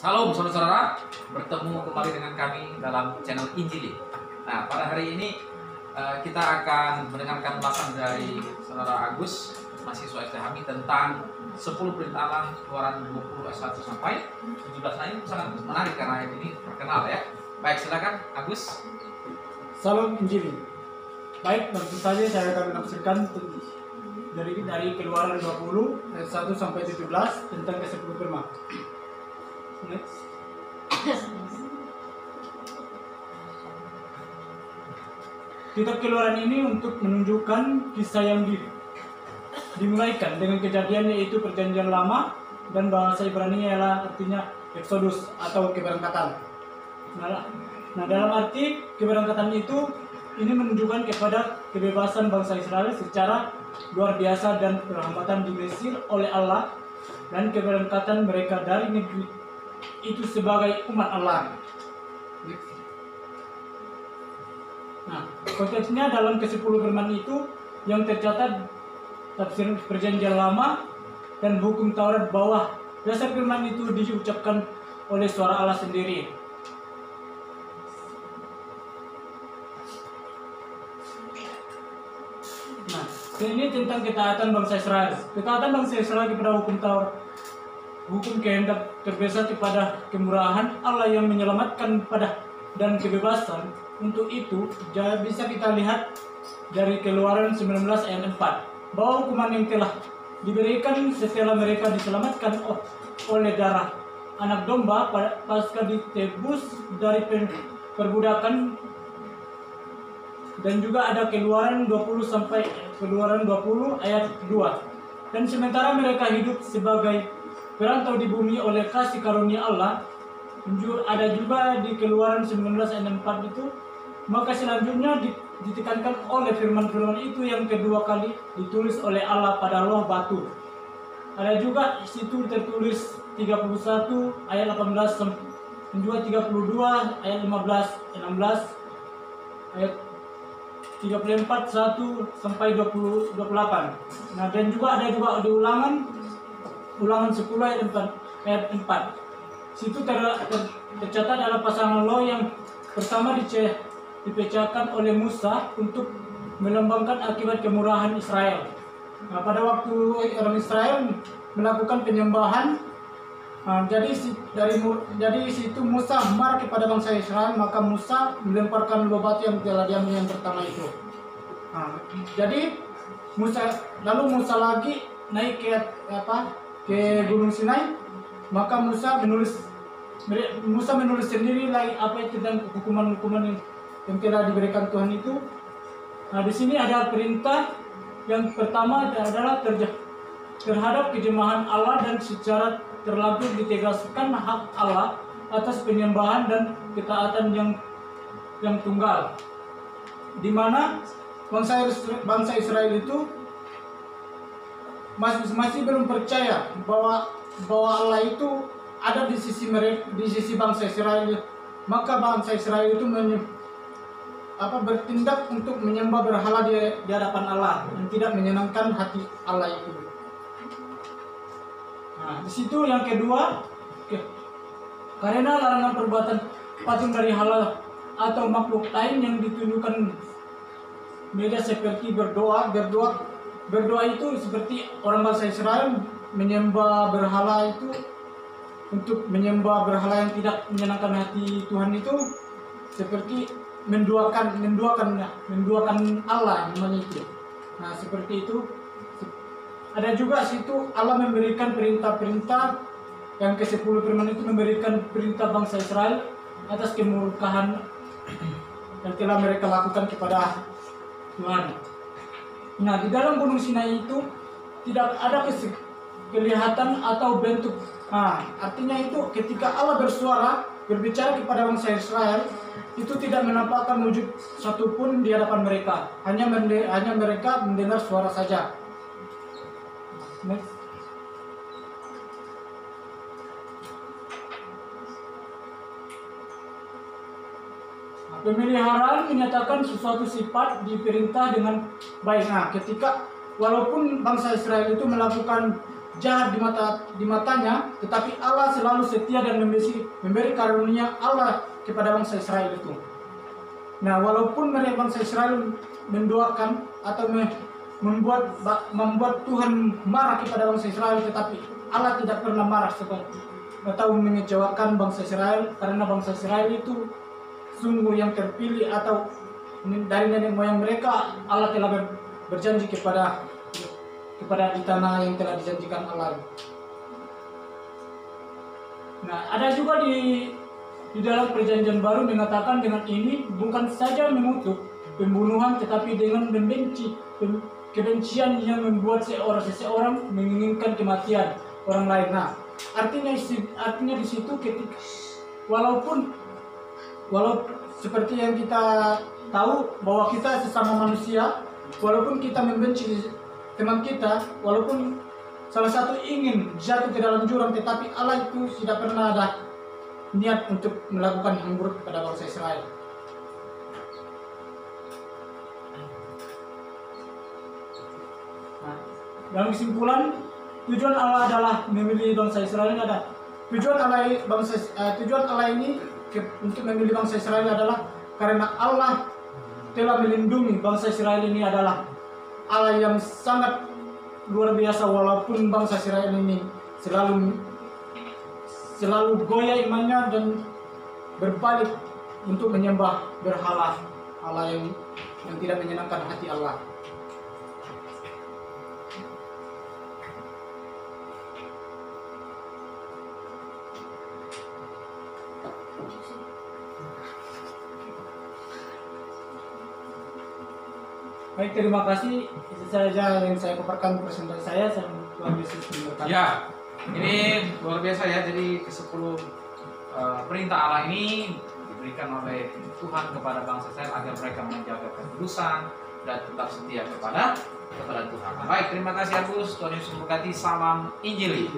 Salam saudara-saudara, bertemu kembali dengan kami dalam channel Injili. Nah, pada hari ini kita akan mendengarkan ulasan dari saudara Agus, mahasiswa STHMI, tentang 10 perintah Allah Keluaran 20 ayat 1 sampai 17. Nah, ini sangat menarik karena ayat ini terkenal ya. Baik, silakan Agus. Salam Injili. Baik, langsung saja saya akan menafsirkan dari Keluaran 20 ayat 1 sampai 17 tentang ke-10 firman. Next. Kitab Keluaran ini untuk menunjukkan kisah yang dimulaikan dengan kejadian, yaitu perjanjian lama, dan bahasa Ibrani ialah artinya Exodus atau keberangkatan. Nah, dalam arti keberangkatan itu ini menunjukkan kepada kebebasan bangsa Israel secara luar biasa dan perhambatan di Mesir oleh Allah, dan keberangkatan mereka dari negeri itu sebagai umat Allah. Nah, konteksnya dalam ke-10 firman itu yang tercatat tafsir perjanjian lama dan hukum Taurat bahwa dasar firman itu diucapkan oleh suara Allah sendiri. Nah, ini tentang ketaatan bangsa Israel. Ketaatan bangsa Israel kepada hukum Taurat, hukum kehendak terbesar kepada kemurahan Allah yang menyelamatkan pada dan kebebasan. Untuk itu bisa kita lihat dari Keluaran 19 ayat 4 bahwa hukuman yang telah diberikan setelah mereka diselamatkan oleh darah anak domba pasca ditebus dari perbudakan. Dan juga ada Keluaran 20 sampai Keluaran 20 ayat 2. Dan sementara mereka hidup sebagai perantau di bumi oleh kasih karunia Allah, ada juga di Keluaran 19 ayat 4 itu, maka selanjutnya ditekankan oleh firman-firman itu yang kedua kali ditulis oleh Allah pada loh batu. Ada juga situ tertulis 31 ayat 18 dan juga 32 ayat 15, 16 ayat 34 1 sampai 28. Nah, dan juga ada juga di Ulangan 10 ayat 4. Situ tercatat adalah pasangan Lot yang pertama dipecahkan oleh Musa untuk melambangkan akibat kemurahan Israel. Nah, pada waktu orang Israel melakukan penyembahan, jadi situ Musa marah kepada bangsa Israel, maka Musa melemparkan dua batu yang telah diambil yang pertama itu. Nah, jadi Musa lagi naik ke Gunung Sinai, maka Musa menulis sendiri lagi apa itu tentang hukuman-hukuman yang telah diberikan Tuhan itu. Nah, di sini ada perintah yang pertama adalah terhadap kejemahan Allah, dan secara terlanjur ditegaskan hak Allah atas penyembahan dan ketaatan yang tunggal, di mana bangsa Israel itu masih belum percaya bahwa Allah itu ada di sisi bangsa Israel. Maka bangsa Israel itu bertindak untuk menyembah berhala di hadapan Allah dan tidak menyenangkan hati Allah itu. Nah, di situ yang kedua, karena larangan perbuatan patung dari halal atau makhluk lain yang ditunjukkan beda seperti berdoa itu seperti orang bangsa Israel menyembah berhala itu, untuk menyembah berhala yang tidak menyenangkan hati Tuhan itu seperti menduakan Allah namanya itu. Nah, seperti itu. Ada juga situ Allah memberikan perintah-perintah yang ke-10 firman itu, memberikan perintah bangsa Israel atas kemurkaan yang telah mereka lakukan kepada Tuhan. Nah, di dalam Gunung Sinai itu tidak ada kelihatan atau bentuk. Nah, artinya itu ketika Allah berbicara kepada bangsa Israel, itu tidak menampakkan wujud satupun di hadapan mereka. Hanya mereka mendengar suara saja. Next. Pemeliharaan menyatakan sesuatu sifat diperintah dengan baik. Nah, ketika walaupun bangsa Israel itu melakukan jahat di matanya, tetapi Allah selalu setia dan memberi karunia Allah kepada bangsa Israel itu. Nah, walaupun mereka bangsa Israel mendoakan atau membuat Tuhan marah kepada bangsa Israel, tetapi Allah tidak pernah marah atau mengecewakan bangsa Israel, karena bangsa Israel itu sungguh yang terpilih, atau dari nenek moyang mereka Allah telah berjanji kepada di tanah yang telah dijanjikan Allah. Nah, ada juga di dalam perjanjian baru mengatakan dengan ini bukan saja mengutuk pembunuhan, tetapi dengan kebencian yang membuat seseorang menginginkan kematian orang lain. Nah, artinya di situ ketika walaupun seperti yang kita tahu bahwa kita sesama manusia, walaupun kita membenci teman kita, walaupun salah satu ingin jatuh ke dalam jurang, tetapi Allah itu tidak pernah ada niat untuk melakukan yang buruk kepada bangsa Israel. Nah, dalam kesimpulan, tujuan Allah adalah memilih bangsa Israel ini ada tujuan Allah ini untuk memilih bangsa Israel adalah karena Allah telah melindungi bangsa Israel ini adalah Allah yang sangat luar biasa, walaupun bangsa Israel ini selalu goyah imannya dan berbalik untuk menyembah berhala, Allah yang tidak menyenangkan hati Allah. Baik, terima kasih. Itu saja yang saya paparkan presentasi saya. Tuhan Yesus memberkati. Ya, ini luar biasa ya. Jadi ke-10 perintah Allah ini diberikan oleh Tuhan kepada bangsa Israel agar mereka menjaga kekudusan dan tetap setia kepada Tuhan. Baik, terima kasih Agus. Tuhan Yesus memberkati. Salam Injili.